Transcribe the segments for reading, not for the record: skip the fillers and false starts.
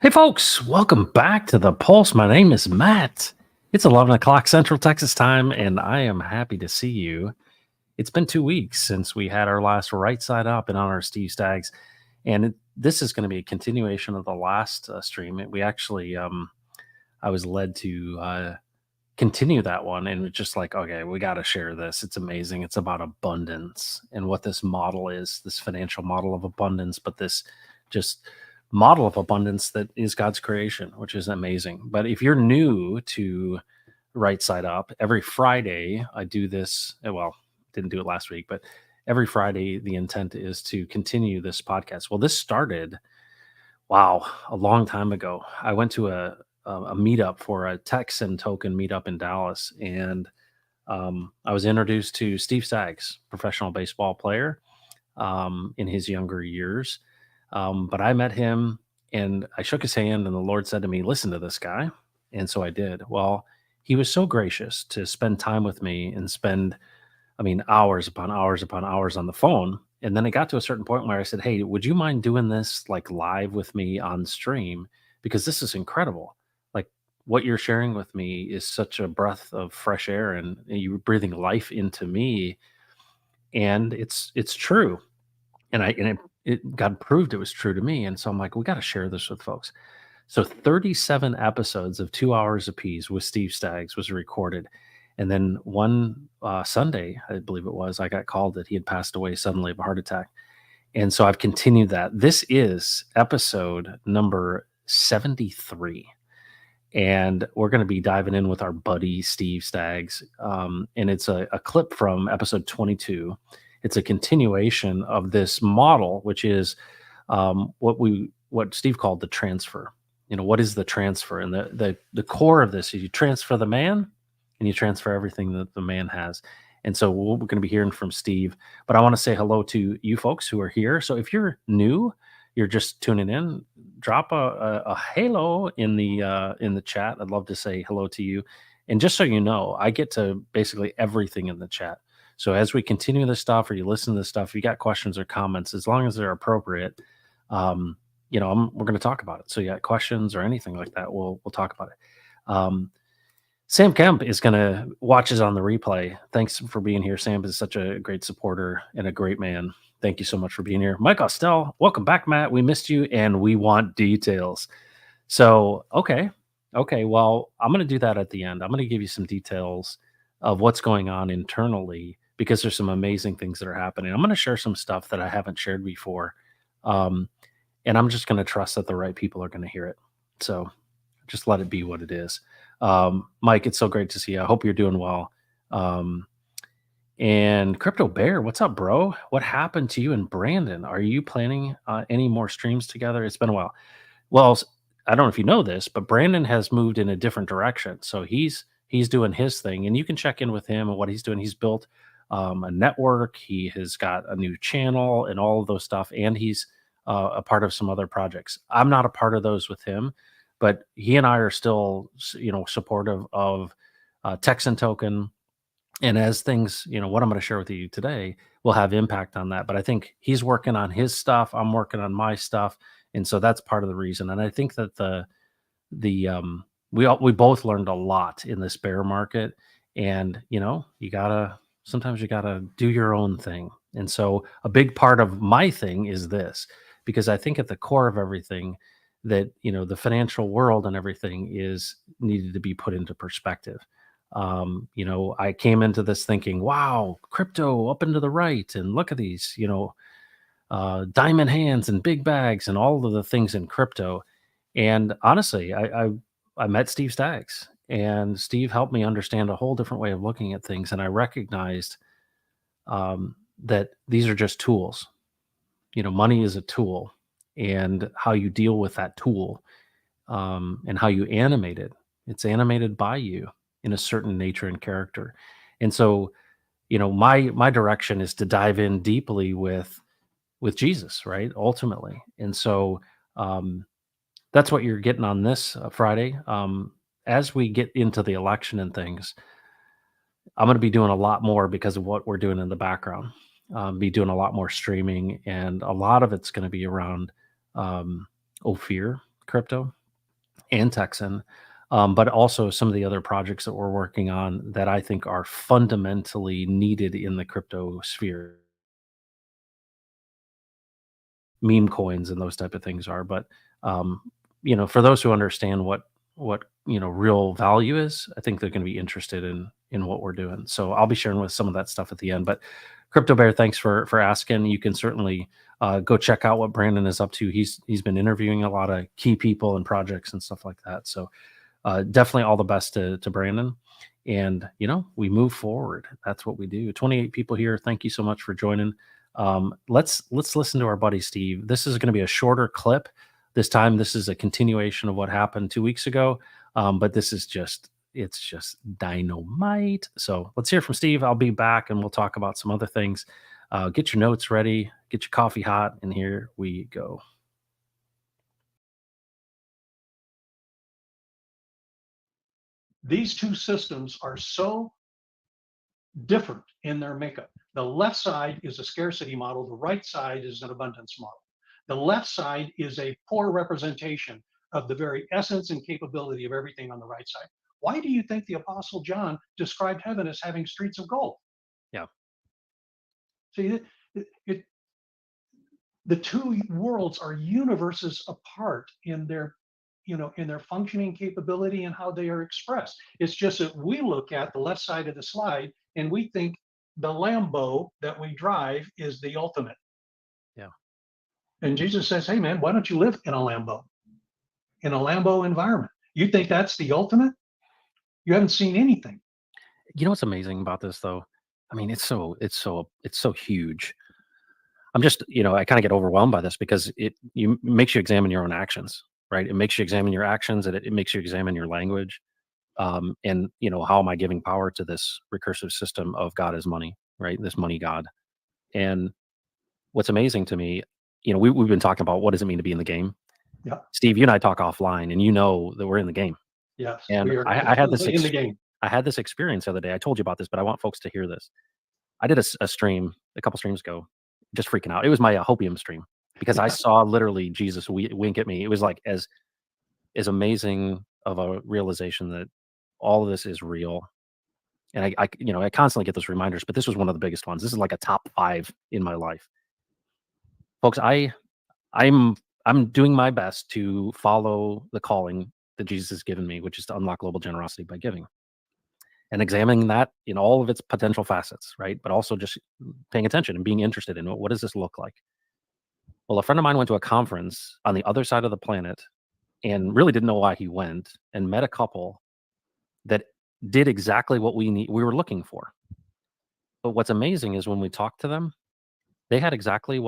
Hey, folks, welcome back to the Pulse. My name is Matt. It's 11 o'clock Central Texas time, and I am happy to see you. It's been 2 weeks since we had our last Right Side Up in honor of Steve Staggs, and this is going to be a continuation of the last stream. We actually, I was led to continue that one, and it's just like, okay, we got to share this. It's amazing. It's about abundance and what this model is, this financial model of abundance, but this just model of abundance that is God's creation, which is amazing. But if you're new to Right Side Up, every Friday I do this. Well, didn't do it last week, but every Friday the intent is to continue this podcast. Well, this started, wow, a long time ago. I went to a meetup for a Texan token meetup in Dallas, and I was introduced to Steve Staggs, professional baseball player, in his younger years. But I met him and I shook his hand, and the Lord said to me, "Listen to this guy." And so I did. Well, he was so gracious to spend time with me and spend, I mean, hours upon hours upon hours on the phone. And then it got to a certain point where I said, "Hey, would you mind doing this like live with me on stream? Because this is incredible. Like what you're sharing with me is such a breath of fresh air, and you're breathing life into me. And it's true." And God proved it was true to me. And so I'm like, we got to share this with folks. So 37 episodes of 2 hours apiece with Steve Staggs was recorded. And then one Sunday, I believe it was, I got called that he had passed away suddenly of a heart attack. And so I've continued that. This is episode number 73. And we're going to be diving in with our buddy Steve Staggs. And it's a clip from episode 22. It's a continuation of this model, which is what Steve called the transfer. You know, what is the transfer? And the core of this is you transfer the man and you transfer everything that the man has. And so we're going to be hearing from Steve. But I want to say hello to you folks who are here. So if you're new, you're just tuning in, drop a halo in the chat. I'd love to say hello to you. And just so you know, I get to basically everything in the chat. So as we continue this stuff, or you listen to this stuff, if you got questions or comments, as long as they're appropriate, we're going to talk about it. So you got questions or anything like that, we'll talk about it. Sam Kemp is going to watch us on the replay. Thanks for being here. Sam is such a great supporter and a great man. Thank you so much for being here. Mike Ostell, welcome back, Matt. We missed you, and we want details. So, okay. Well, I'm going to do that at the end. I'm going to give you some details of what's going on internally, because there's some amazing things that are happening. I'm going to share some stuff that I haven't shared before. And I'm just going to trust that the right people are going to hear it. So just let it be what it is. Mike, it's so great to see you. I hope you're doing well. And Crypto Bear, what's up, bro? What happened to you and Brandon? Are you planning any more streams together? It's been a while. Well, I don't know if you know this, but Brandon has moved in a different direction. So he's doing his thing, and you can check in with him and what he's doing. He's built a network. He has got a new channel and all of those stuff, and he's a part of some other projects. I'm not a part of those with him, but he and I are still, supportive of Texan Token. And as things, what I'm going to share with you today will have impact on that. But I think he's working on his stuff. I'm working on my stuff. And so that's part of the reason. And I think that we both learned a lot in this bear market. And, sometimes you gotta do your own thing. And so a big part of my thing is this, because I think at the core of everything that, the financial world and everything is needed to be put into perspective. I came into this thinking, wow, crypto up and to the right, and look at these, diamond hands and big bags and all of the things in crypto. And honestly, I met Steve Staggs, and Steve helped me understand a whole different way of looking at things. And I recognized that these are just tools. Money is a tool, and how you deal with that tool, and how you animate it. It's animated by you in a certain nature and character. And so, my direction is to dive in deeply with Jesus, right? Ultimately. And so that's what you're getting on this Friday. As we get into the election and things, I'm going to be doing a lot more because of what we're doing in the background. Be doing a lot more streaming, and a lot of it's going to be around Ophir crypto and Texan, but also some of the other projects that we're working on that I think are fundamentally needed in the crypto sphere. Meme coins and those type of things are. But um, for those who understand what real value is, I think they're going to be interested in what we're doing. So I'll be sharing with some of that stuff at the end. But Crypto Bear, thanks for asking. You can certainly go check out what Brandon is up to. He's been interviewing a lot of key people and projects and stuff like that. So definitely all the best to Brandon. And we move forward. That's what we do. 28 people here. Thank you so much for joining. Let's listen to our buddy Steve. This is going to be a shorter clip. This time, this is a continuation of what happened 2 weeks ago. But this is it's just dynamite. So let's hear from Steve. I'll be back and we'll talk about some other things. Get your notes ready, get your coffee hot, and here we go. These two systems are so different in their makeup. The left side is a scarcity model, the right side is an abundance model. The left side is a poor representation of the very essence and capability of everything on the right side. Why do you think the Apostle John described heaven as having streets of gold? Yeah. See, the two worlds are universes apart in their in their functioning capability and how they are expressed. It's just that we look at the left side of the slide and we think the Lambo that we drive is the ultimate. Yeah. And Jesus says, hey man, why don't you live in a Lambo environment? You think that's the ultimate? You haven't seen anything. You know what's amazing about this though? I mean, it's so huge. I'm just, I kind of get overwhelmed by this because it makes you examine your own actions, right? It makes you examine your actions, and it makes you examine your language. And how am I giving power to this recursive system of God as money, right? This money God. And what's amazing to me, we've been talking about what does it mean to be in the game. Yeah. Steve, you and I talk offline, and you know that we're in the game. Yes. And We are I had this in the game. I had this experience the other day. I told you about this, but I want folks to hear this. I did a stream a couple streams ago, just freaking out. It was my hopium stream because I saw literally Jesus wink at me. It was like as amazing of a realization that all of this is real. And I constantly get those reminders, but this was one of the biggest ones. This is like a top 5 in my life. Folks, I'm doing my best to follow the calling that Jesus has given me, which is to unlock global generosity by giving. And examining that in all of its potential facets, right? But also just paying attention and being interested in what does this look like? Well, a friend of mine went to a conference on the other side of the planet and really didn't know why he went, and met a couple that did exactly what we were looking for. But what's amazing is when we talked to them, they had exactly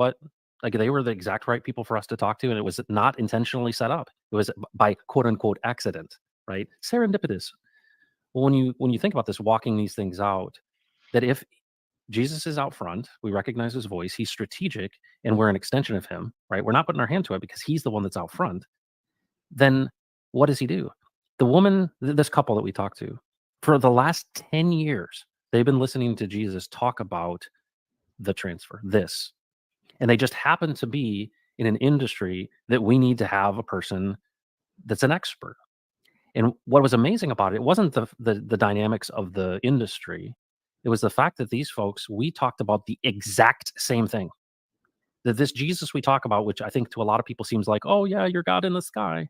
they were the exact right people for us to talk to, and it was not intentionally set up. It was by quote unquote accident, right? Serendipitous. Well, when you think about this, walking these things out, that if Jesus is out front, we recognize his voice, he's strategic, and we're an extension of him, right? We're not putting our hand to it because he's the one that's out front. Then what does he do? The woman, this couple that we talked to, for the last 10 years, they've been listening to Jesus talk about the transfer, this. And they just happen to be in an industry that we need to have a person that's an expert. And what was amazing about it wasn't the dynamics of the industry. It was the fact that these folks, we talked about the exact same thing. That this Jesus we talk about, which I think to a lot of people seems like, oh yeah, you're God in the sky.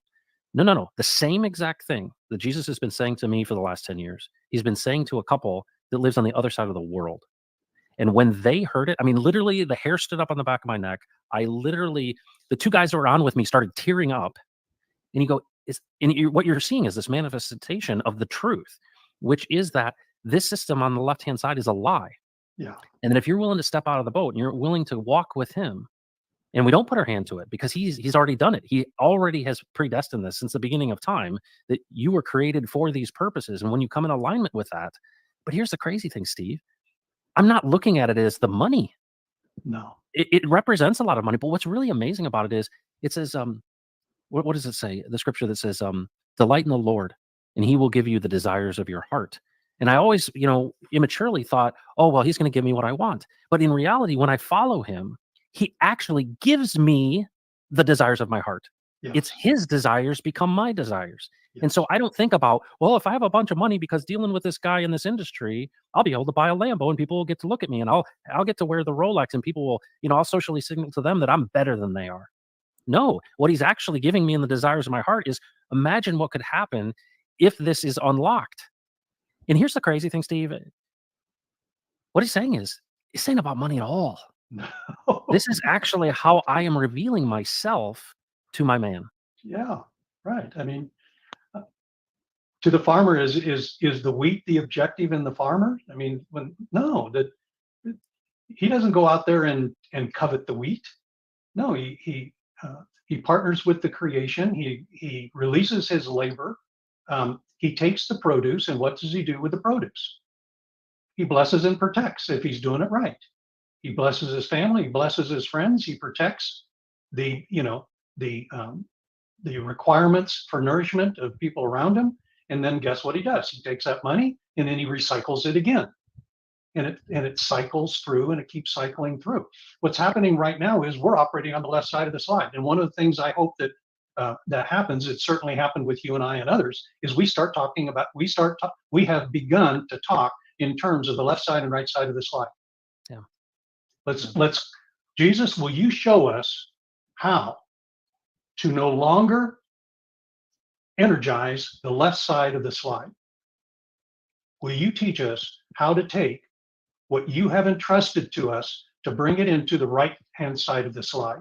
No, no, no. The same exact thing that Jesus has been saying to me for the last 10 years. He's been saying to a couple that lives on the other side of the world. And when they heard it, I mean, literally the hair stood up on the back of my neck. The two guys that were on with me started tearing up. And you go, what you're seeing is this manifestation of the truth, which is that this system on the left-hand side is a lie. Yeah. And then if you're willing to step out of the boat and you're willing to walk with him, and we don't put our hand to it because he's already done it. He already has predestined this since the beginning of time, that you were created for these purposes. And when you come in alignment with that, but here's the crazy thing, Steve, I'm not looking at it as the money. No. It represents a lot of money, but what's really amazing about it is it says, what does it say? The scripture that says, delight in the Lord and he will give you the desires of your heart. And I always, immaturely thought, oh, well, he's going to give me what I want. But in reality, when I follow him, he actually gives me the desires of my heart. It's Yes. his desires become my desires. And so Yes. I don't think about, well, if I have a bunch of money because dealing with this guy in this industry, I'll be able to buy a Lambo and people will get to look at me and I'll get to wear the Rolex and people will, I'll socially signal to them that I'm better than they are. No, what he's actually giving me in the desires of my heart is imagine what could happen if this is unlocked. And here's the crazy thing, Steve. What he's saying about money at all. No. This is actually how I am revealing myself to my man. Yeah. Right. I mean, to the farmer, is the wheat the objective in the farmer? I mean, when no, that he doesn't go out there and covet the wheat. No, he partners with the creation. He releases his labor. He takes the produce, and what does he do with the produce? He blesses and protects if he's doing it right. He blesses his family. He blesses his friends. He protects the the the requirements for nourishment of people around him. And then guess what he does? He takes that money and then he recycles it again. And it cycles through and it keeps cycling through. What's happening right now is we're operating on the left side of the slide. And one of the things I hope that that happens, it certainly happened with you and I and others, is we have begun to talk in terms of the left side and right side of the slide. Yeah. Let's Jesus, will you show us how to no longer energize the left side of the slide? Will you teach us how to take what you have entrusted to us to bring it into the right hand side of the slide?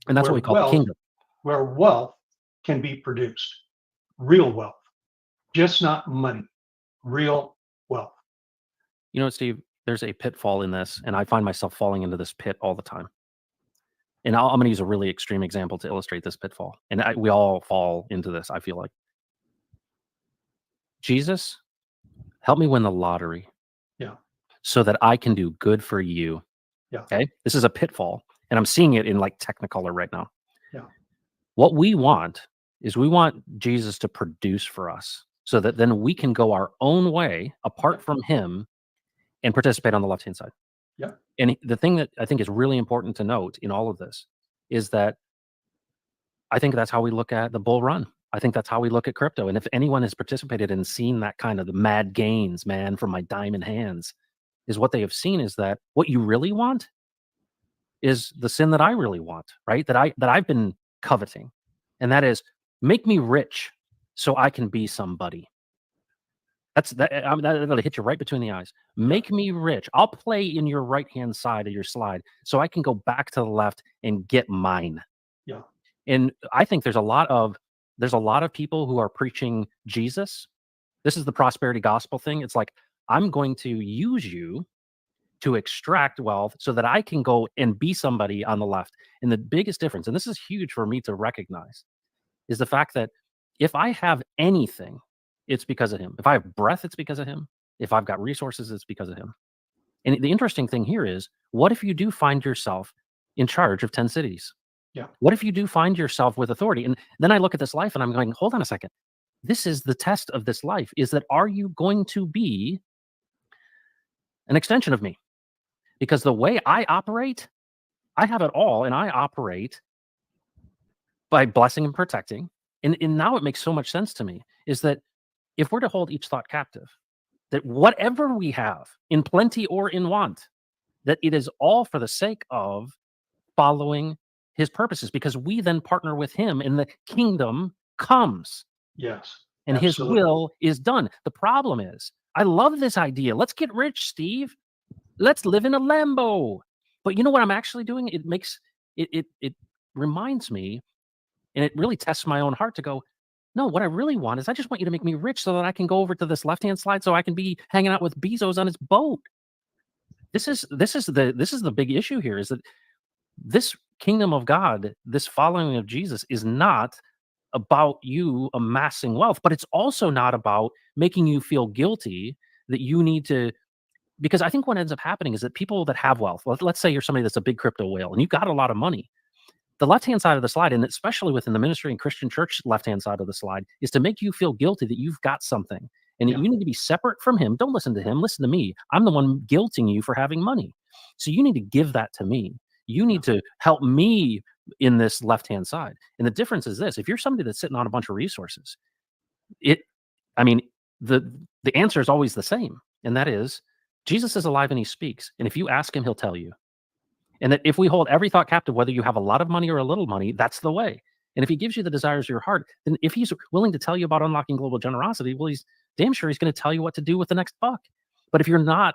And that's what we call the kingdom. Where wealth can be produced, real wealth, just not money, real wealth. You know what, Steve? There's a pitfall in this, and I find myself falling into this pit all the time. And I'm going to use a really extreme example to illustrate this pitfall. And we all fall into this, I feel like. Jesus, help me win the lottery. Yeah. So that I can do good for you. Yeah. Okay. This is a pitfall. And I'm seeing it in like Technicolor right now. Yeah. What we want is we want Jesus to produce for us so that then we can go our own way apart from him and participate on the left-hand side. Yeah. And the thing that I think is really important to note in all of this is that I think that's how we look at the bull run. I think that's how we look at crypto. And if anyone has participated and seen that kind of the mad gains, man, from my diamond hands, is what they have seen is that what you really want is the sin that I really want, right? That I've been coveting. And that is make me rich so I can be somebody. That'll hit you right between the eyes. Make me rich. I'll play in your right-hand side of your slide so I can go back to the left and get mine. Yeah. And I think there's a lot of people who are preaching Jesus. This is the prosperity gospel thing. It's like, I'm going to use you to extract wealth so that I can go and be somebody on the left. And the biggest difference, and this is huge for me to recognize, is the fact that if I have anything, it's because of him. If I have breath, it's because of him. If I've got resources, it's because of him. And the interesting thing here is, what if you do find yourself in charge of 10 cities? Yeah. What if you do find yourself with authority? And then I look at this life and I'm going, hold on a second. This is the test of this life, is that are you going to be an extension of me? Because the way I operate, I have it all and I operate by blessing and protecting. And now it makes so much sense to me is that if we're to hold each thought captive, that whatever we have in plenty or in want, that it is all for the sake of following his purposes, because we then partner with him and the kingdom comes. Yes. And absolutely. his will is done. The problem is, I love this idea. Let's get rich, Steve. Let's live in a Lambo. But you know what I'm actually doing? It makes it reminds me, and it really tests my own heart to go, no, what I really want is I just want you to make me rich so that I can go over to this left-hand slide so I can be hanging out with Bezos on his boat. This is the big issue here, is that this kingdom of God, this following of Jesus, is not about you amassing wealth, but it's also not about making you feel guilty that you need to, because I think what ends up happening is that people that have wealth, let's say you're somebody that's a big crypto whale and you got a lot of money, the left-hand side of the slide, and especially within the ministry and Christian church left-hand side of the slide, is to make you feel guilty that you've got something and that you need to be separate from him. Don't listen to him. Listen to me. I'm the one guilting you for having money. So you need to give that to me. You need to help me in this left-hand side. And the difference is this: if you're somebody that's sitting on a bunch of resources, it, I mean, the answer is always the same, and that is Jesus is alive and he speaks. And if you ask him, he'll tell you. And that if we hold every thought captive, whether you have a lot of money or a little money, that's the way. And if he gives you the desires of your heart, then if he's willing to tell you about unlocking global generosity, well, he's damn sure he's going to tell you what to do with the next buck. But if you're not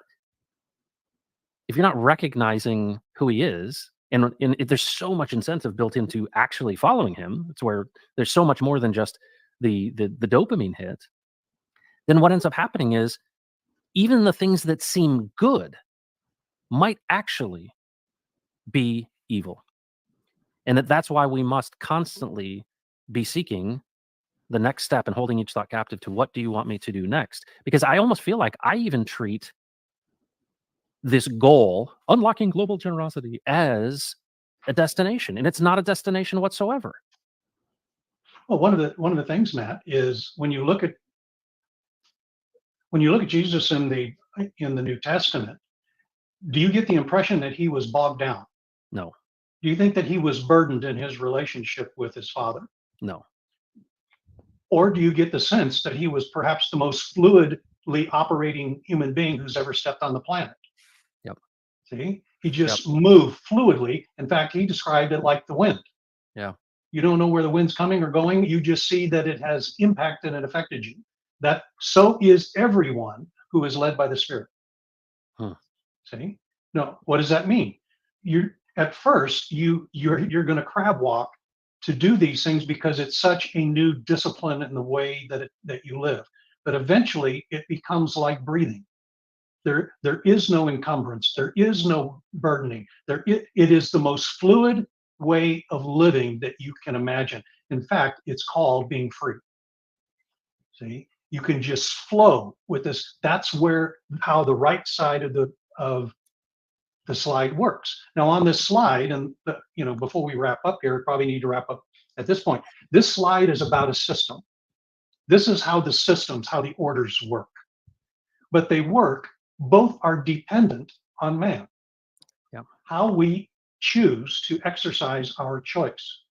recognizing who he is, and there's so much incentive built into actually following him, it's where there's so much more than just the dopamine hit. Then what ends up happening is even the things that seem good might actually be evil. And that's why we must constantly be seeking the next step and holding each thought captive to what do you want me to do next? Because I almost feel like I even treat this goal, unlocking global generosity, as a destination, and it's not a destination whatsoever. Well, one of the things, Matt, is when you look at Jesus in the New Testament, do you get the impression that he was bogged down? No, Do you think that he was burdened in his relationship with his father? no. Or do you get the sense that he was perhaps the most fluidly operating human being who's ever stepped on the planet? Yep. See, he just moved fluidly. In fact, he described it like the wind. Yeah. You don't know where the wind's coming or going. You just see that it has impacted and affected you. That so is everyone who is led by the Spirit. Hmm. See? No, what does that mean? You're at first you're going to crab walk to do these things because it's such a new discipline in the way that you live. But eventually it becomes like breathing. There is no encumbrance. There is no burdening. It is the most fluid way of living that you can imagine. In fact, it's called being free. See, you can just flow with this. That's how the right side of the slide works. Now on this slide, and before we wrap up here, probably need to wrap up at this point. This slide is about a system. This is how the orders work. But they work, both are dependent on man. Yep. How we choose to exercise our choice.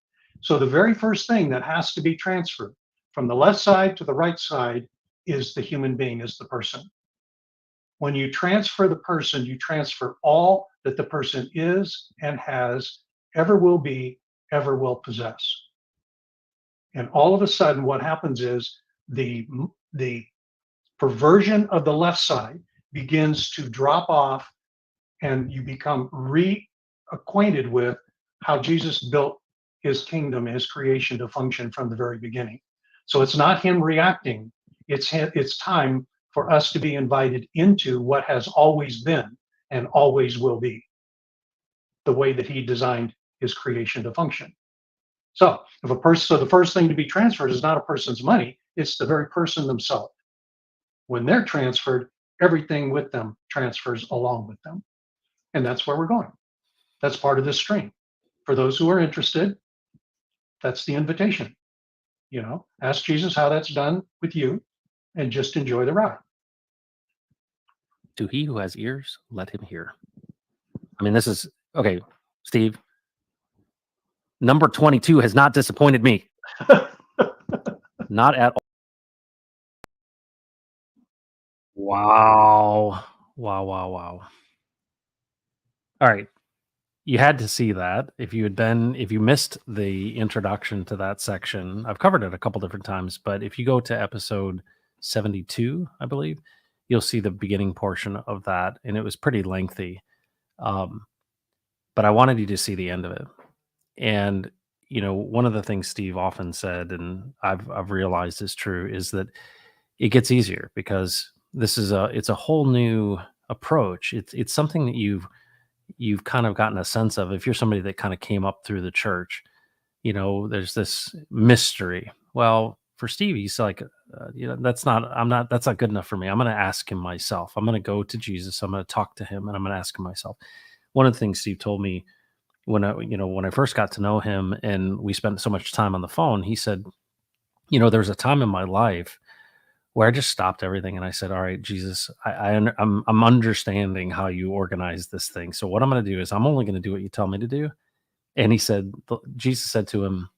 So the very first thing that has to be transferred from the left side to the right side is the human being, is the person. When you transfer the person, you transfer all that the person is and has, ever will be, ever will possess. And all of a sudden, what happens is the perversion of the left side begins to drop off, and you become reacquainted with how Jesus built his kingdom, his creation to function from the very beginning. So it's not him reacting. It's time for us to be invited into what has always been and always will be, the way that he designed his creation to function. So the first thing to be transferred is not a person's money, it's the very person themselves. When they're transferred, everything with them transfers along with them. And that's where we're going. That's part of this stream. For those who are interested, that's the invitation. Ask Jesus how that's done with you and just enjoy the ride. To he who has ears, let him hear. I mean, this is okay, Steve. Number 22 has not disappointed me. Not at all. Wow. Wow. All right. You had to see that. If you missed the introduction to that section, I've covered it a couple different times, but if you go to episode 72, I believe, you'll see the beginning portion of that, and it was pretty lengthy. But I wanted you to see the end of it. And one of the things Steve often said, and I've realized is true, is that it gets easier because it's a whole new approach. It's something that you've kind of gotten a sense of. If you're somebody that kind of came up through the church, there's this mystery. Well, for Steve, he's like, that's not good enough for me. I'm going to ask him myself. I'm going to go to Jesus. I'm going to talk to him, and I'm going to ask him myself. One of the things Steve told me when I first got to know him and we spent so much time on the phone, he said, there was a time in my life where I just stopped everything and I said, all right, Jesus, I'm understanding how you organize this thing. So what I'm going to do is I'm only going to do what you tell me to do. And Jesus said to him,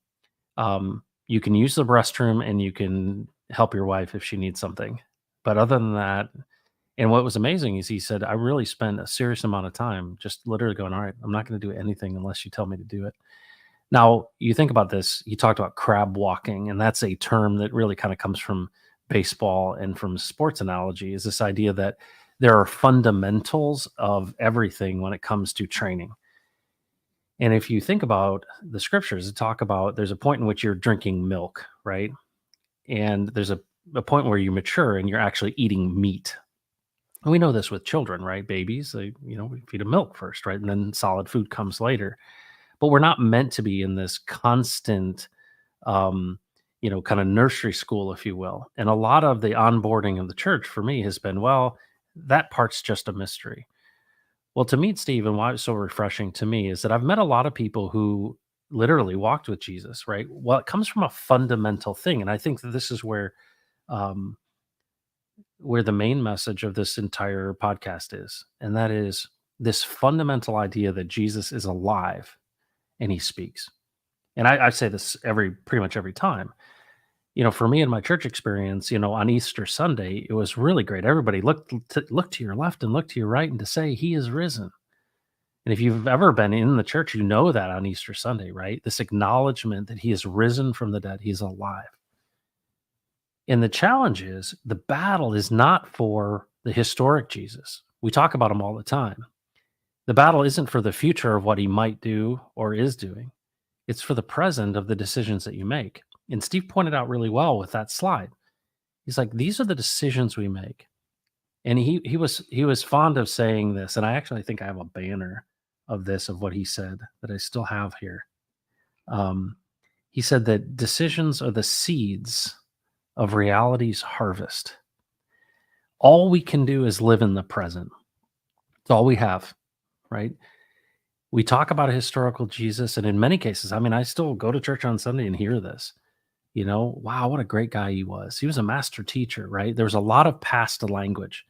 you can use the restroom and you can help your wife if she needs something. But other than that, and what was amazing is he said, I really spent a serious amount of time just literally going, all right, I'm not going to do anything unless you tell me to do it. Now, you think about this, he talked about crab walking, and that's a term that really kind of comes from baseball and from sports analogy, is this idea that there are fundamentals of everything when it comes to training. And if you think about the scriptures, talk about there's a point in which you're drinking milk, right? And there's a point where you mature and you're actually eating meat. And we know this with children, right? Babies, we feed them milk first, right? And then solid food comes later. But we're not meant to be in this constant, kind of nursery school, if you will. And a lot of the onboarding of the church for me has been, well, that part's just a mystery. Well, to meet Steve and why it's so refreshing to me is that I've met a lot of people who literally walked with Jesus, right? Well, it comes from a fundamental thing. And I think that this is um, where the main message of this entire podcast is. And that is this fundamental idea that Jesus is alive and he speaks. And I say this pretty much every time. For me in my church experience, on Easter Sunday, it was really great. Everybody look to your left and look to your right and to say he is risen. And if you've ever been in the church, you know that on Easter Sunday, right? This acknowledgement that he is risen from the dead, he's alive. And the challenge is the battle is not for the historic Jesus. We talk about him all the time. The battle isn't for the future of what he might do or is doing. It's for the present of the decisions that you make. And Steve pointed out really well with that slide. He's like, these are the decisions we make. And he was fond of saying this, and I actually think I have a banner of this, of what he said, that I still have here. He said that decisions are the seeds of reality's harvest. All we can do is live in the present. It's all we have, right? We talk about a historical Jesus, and in many cases, I mean, I still go to church on Sunday and hear this. Wow, what a great guy he was. He was a master teacher, right? There was a lot of past language.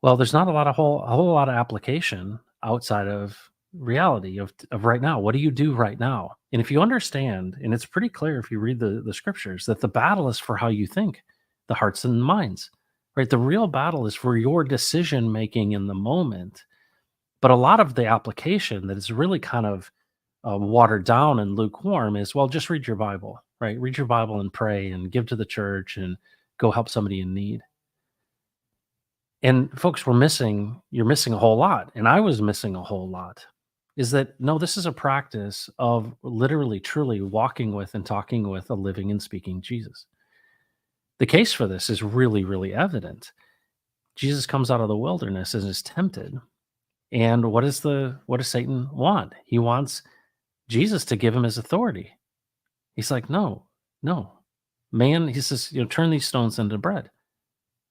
Well, there's not a whole lot of application outside of reality of right now. What do you do right now? And if you understand, and it's pretty clear if you read the scriptures, that the battle is for how you think, the hearts and minds, right? The real battle is for your decision making in the moment. But a lot of the application that is really kind of watered down and lukewarm is, well, just read your Bible, right? Read your Bible and pray and give to the church and go help somebody in need. And folks, you're missing a whole lot. And I was missing a whole lot. Is that no, this is a practice of literally, truly walking with and talking with a living and speaking Jesus. The case for this is really, really evident. Jesus comes out of the wilderness and is tempted. And what does Satan want? He wants Jesus to give him his authority. He's like, no, no. Man, he says, turn these stones into bread.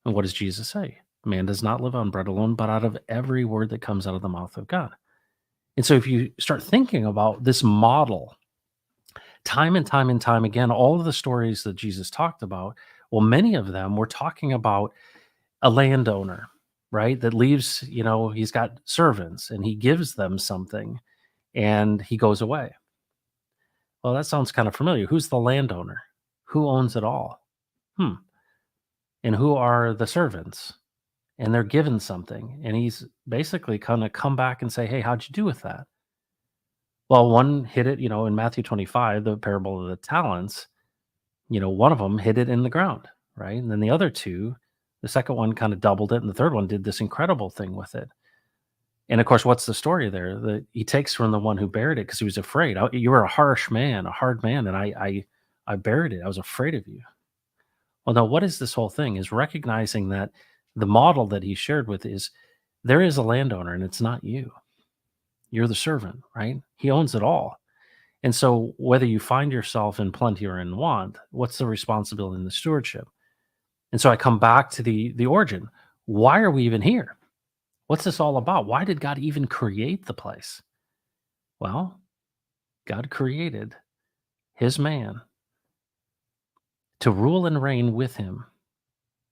And what does Jesus say? Man does not live on bread alone, but out of every word that comes out of the mouth of God. And so if you start thinking about this model, time and time and time again, all of the stories that Jesus talked about, well, many of them were talking about a landowner, right? That leaves, he's got servants and he gives them something and he goes away. Well, that sounds kind of familiar. Who's the landowner? Who owns it all? And who are the servants? And they're given something. And he's basically kind of come back and say, hey, how'd you do with that? Well, one hid it, in Matthew 25, the parable of the talents, one of them hid it in the ground, right? And then the other two, the second one kind of doubled it. And the third one did this incredible thing with it. And of course, what's the story there? That he takes from the one who buried it because he was afraid. You were a harsh man, a hard man, and I buried it. I was afraid of you. Well, now what is this whole thing? Is recognizing that the model that he shared with is there is a landowner and it's not you. You're the servant, right? He owns it all. And so whether you find yourself in plenty or in want, what's the responsibility and the stewardship? And so I come back to the origin. Why are we even here? What's this all about? Why did God even create the place? Well, God created his man to rule and reign with him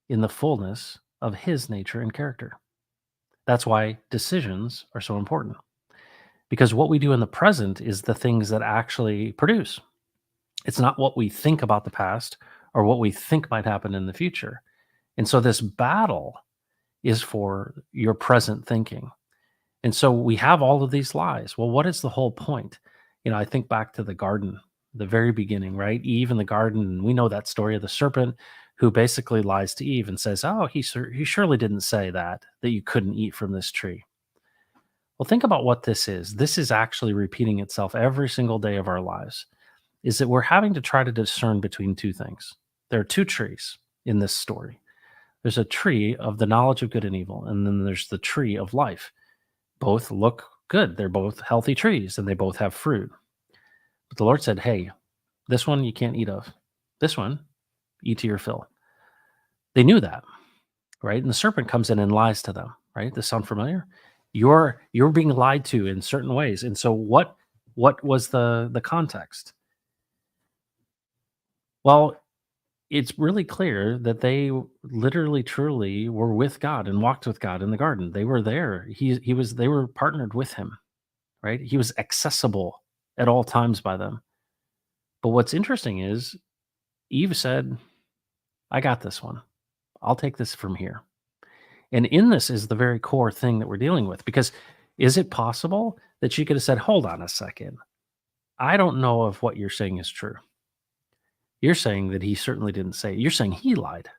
in the fullness of his nature and character. That's why decisions are so important. because what we do in the present is the things that actually produce. It's not what we think about the past or what we think might happen in the future. And so this battle is for your present thinking. And so we have all of these lies. Well, what is the whole point? I think back to the garden, the very beginning, right? Eve in the garden. And we know that story of the serpent who basically lies to Eve and says, "Oh, he surely didn't say that you couldn't eat from this tree." Well, think about what this is. This is actually repeating itself every single day of our lives, is that we're having to try to discern between two things. There are two trees in this story. There's a tree of the knowledge of good and evil, and then there's the tree of life. Both look good. They're both healthy trees and they both have fruit. But the Lord said, "Hey, this one you can't eat of. This one, eat to your fill." They knew that, right? And the serpent comes in and lies to them, right? Does this sound familiar? You're being lied to in certain ways. And so what was the context? Well, it's really clear that they literally truly were with God and walked with God in the garden. They were there. They were partnered with him, right? He was accessible at all times by them. But what's interesting is Eve said, "I got this one. I'll take this from here." And in this is the very core thing that we're dealing with, because is it possible that she could have said, "Hold on a second. I don't know if what you're saying is true. You're saying that he certainly didn't say it. You're saying he lied.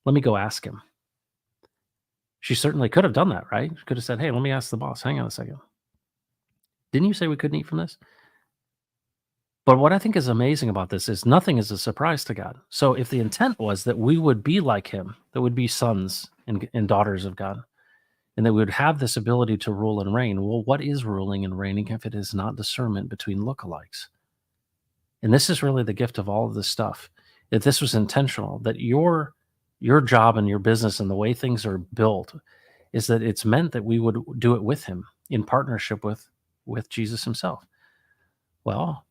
Let me go ask him." She certainly could have done that, right? She could have said, "Hey, let me ask the boss. Hang on a second. Didn't you say we couldn't eat from this?" But what I think is amazing about this is nothing is a surprise to God. So if the intent was that we would be like him, that would be sons and daughters of God, and that we would have this ability to rule and reign, well, what is ruling and reigning if it is not discernment between lookalikes? And this is really the gift of all of this stuff. If this was intentional, that your job and your business and the way things are built is that it's meant that we would do it with him in partnership with Jesus himself. Well,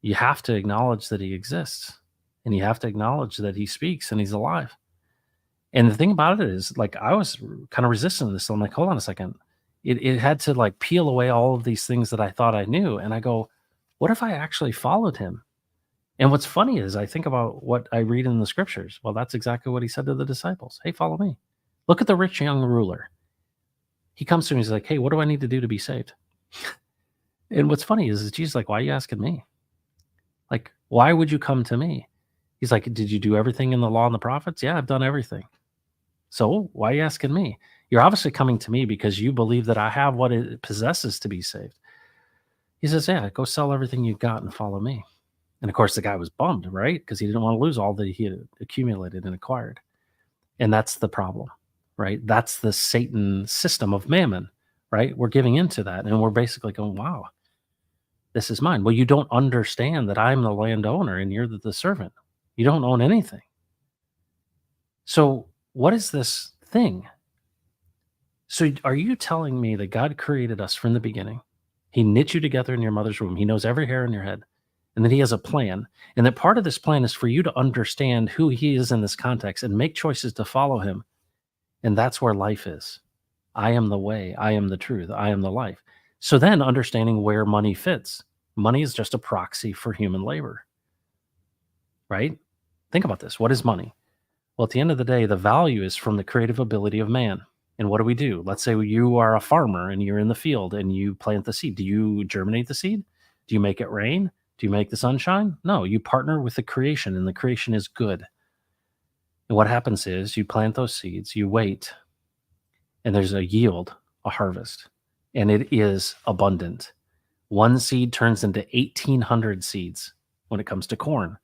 you have to acknowledge that he exists, and you have to acknowledge that he speaks and he's alive. And the thing about it is, like, I was kind of resistant to this. So I'm like, hold on a second. It had to like peel away all of these things that I thought I knew. And I go, what if I actually followed him? And what's funny is I think about what I read in the scriptures. Well, that's exactly what he said to the disciples. "Hey, follow me." Look at the rich young ruler. He comes to me, he's like, "Hey, what do I need to do to be saved?" And what's funny is Jesus like, "Why are you asking me? Like, why would you come to me?" He's like, "Did you do everything in the law and the prophets?" "Yeah, I've done everything." "So why are you asking me? You're obviously coming to me because you believe that I have what it possesses to be saved." He says, "Yeah, go sell everything you've got and follow me." And of course, the guy was bummed, right? Because he didn't want to lose all that he had accumulated and acquired. And that's the problem, right? That's the Satan system of mammon, right? We're giving into that. And we're basically going, wow, this is mine. Well, you don't understand that I'm the landowner and you're the servant. You don't own anything. So, what is this thing? So, are you telling me that God created us from the beginning? He knit you together in your mother's womb. He knows every hair in your head. And that he has a plan. And that part of this plan is for you to understand who he is in this context and make choices to follow him. And that's where life is. I am the way. I am the truth. I am the life. So then understanding where money fits. Money is just a proxy for human labor, right? Think about this. What is money? Well, at the end of the day, the value is from the creative ability of man. And what do? Let's say you are a farmer and you're in the field and you plant the seed. Do you germinate the seed? Do you make it rain? Do you make the sunshine? No, you partner with the creation, and the creation is good. And what happens is you plant those seeds, you wait, and there's a yield, a harvest, and it is abundant. One seed turns into 1,800 seeds when it comes to corn.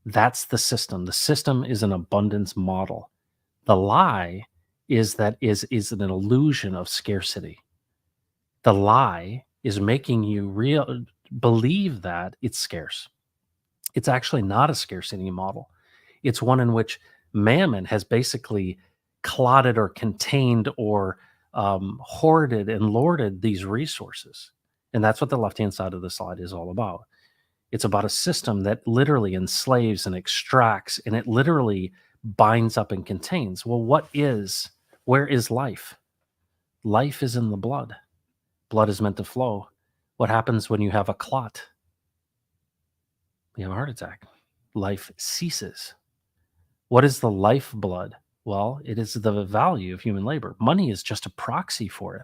That's the system. The system is an abundance model. The lie is that is an illusion of scarcity. The lie is making you believe that it's scarce. It's actually not a scarcity model. It's one in which mammon has basically clotted or contained or hoarded and lorded these resources. And that's what the left-hand side of the slide is all about. It's about a system that literally enslaves and extracts, and it literally binds up and contains. Well, where is life? Life is in the blood. Blood is meant to flow. What happens when you have a clot? You have a heart attack. Life ceases. What is the lifeblood? Well, it is the value of human labor. Money is just a proxy for it.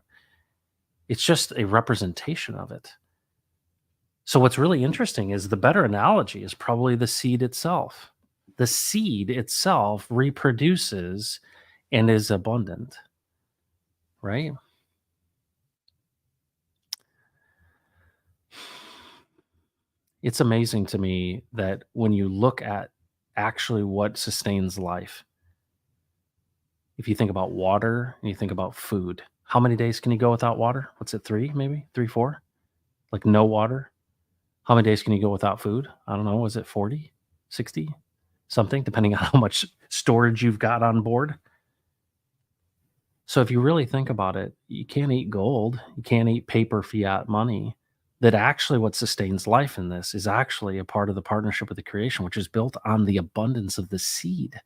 It's just a representation of it. So what's really interesting is the better analogy is probably the seed itself. The seed itself reproduces and is abundant, right? It's amazing to me that when you look at actually what sustains life, if you think about water and you think about food, how many days can you go without water? What's it, 3 maybe? 3, 4? Like no water? How many days can you go without food? I don't know. Was it 40, 60, something, depending on how much storage you've got on board? So if you really think about it, you can't eat gold, you can't eat paper fiat money. That actually what sustains life in this is actually a part of the partnership with the creation, which is built on the abundance of the seed.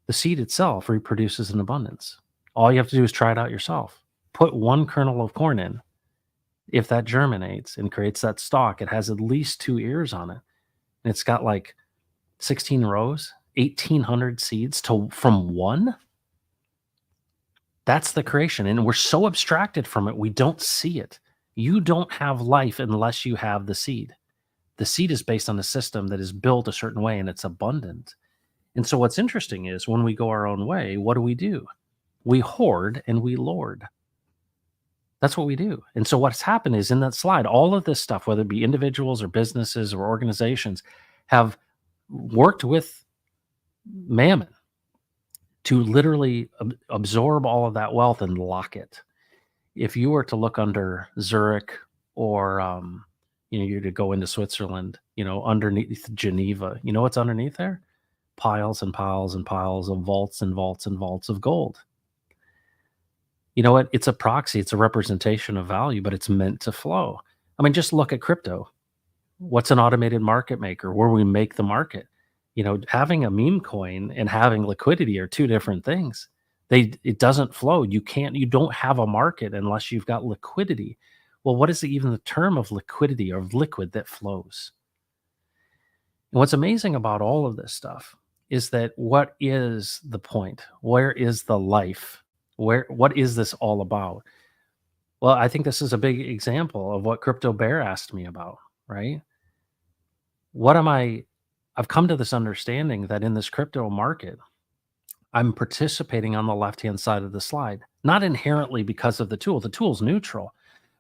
The seed itself reproduces in abundance. All you have to do is try it out yourself. Put one kernel of corn in. If that germinates and creates that stalk, it has at least 2 ears on it. And it's got like 16 rows, 1,800 seeds from one. That's the creation. And we're so abstracted from it, we don't see it. You don't have life unless you have the seed. The seed is based on a system that is built a certain way and it's abundant. And so what's interesting is when we go our own way, what do? We hoard and we lord. That's what we do. And so what's happened is in that slide, all of this stuff, whether it be individuals or businesses or organizations, have worked with mammon to literally absorb all of that wealth and lock it. If you were to look under Zurich or you're to go into Switzerland, underneath Geneva, you know what's underneath there? Piles and piles and piles of vaults and vaults and vaults of gold. You know what? It's a proxy, it's a representation of value, but it's meant to flow. I mean, just look at crypto. What's an automated market maker where we make the market? Having a meme coin and having liquidity are two different things. It doesn't flow. You don't have a market unless you've got liquidity. Well, what is even the term of liquidity or of liquid that flows? And what's amazing about all of this stuff is that what is the point? Where is the life? What is this all about? Well, I think this is a big example of what Crypto Bear asked me about, right? I've come to this understanding that in this crypto market, I'm participating on the left-hand side of the slide, not inherently because of the tool. The tool's neutral.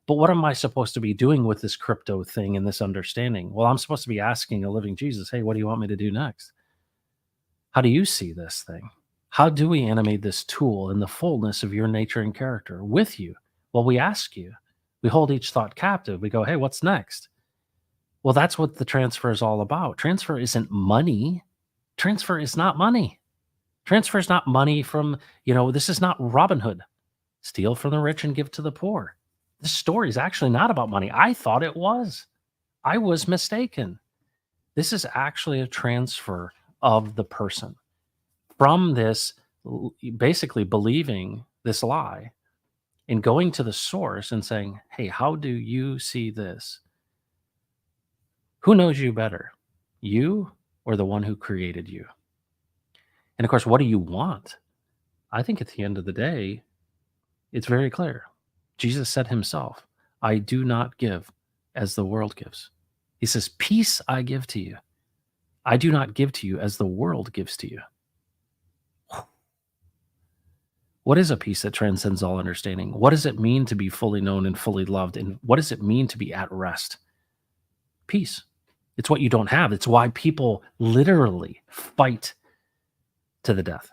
But what am I supposed to be doing with this crypto thing and this understanding? Well, I'm supposed to be asking a living Jesus, hey, what do you want me to do next? How do you see this thing? How do we animate this tool in the fullness of your nature and character with you? Well, we ask you. We hold each thought captive. We go, hey, what's next? Well, that's what the transfer is all about. Transfer isn't money. Transfer is not money. Transfer is not money from, this is not Robin Hood. Steal from the rich and give to the poor. This story is actually not about money. I thought it was. I was mistaken. This is actually a transfer of the person from this, basically believing this lie and going to the source and saying, hey, how do you see this? Who knows you better, you or the one who created you? And of course, what do you want? I think at the end of the day, it's very clear. Jesus said himself, I do not give as the world gives. He says, peace I give to you. I do not give to you as the world gives to you. What is a peace that transcends all understanding? What does it mean to be fully known and fully loved? And what does it mean to be at rest? Peace. It's what you don't have. It's why people literally fight to the death.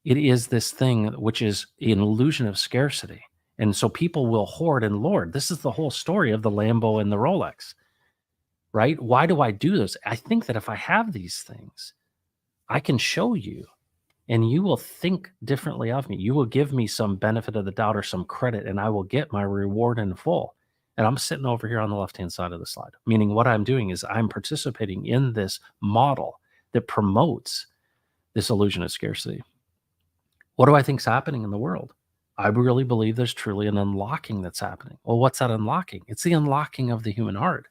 It is this thing which is an illusion of scarcity. And so people will hoard and lord. This is the whole story of the Lambo and the Rolex, right? Why do I do this? I think that if I have these things, I can show you and you will think differently of me. You will give me some benefit of the doubt or some credit, and I will get my reward in full. And I'm sitting over here on the left-hand side of the slide, meaning what I'm doing is I'm participating in this model that promotes this illusion of scarcity. What do I think is happening in the world? I really believe there's truly an unlocking that's happening. Well, what's that unlocking? It's the unlocking of the human heart.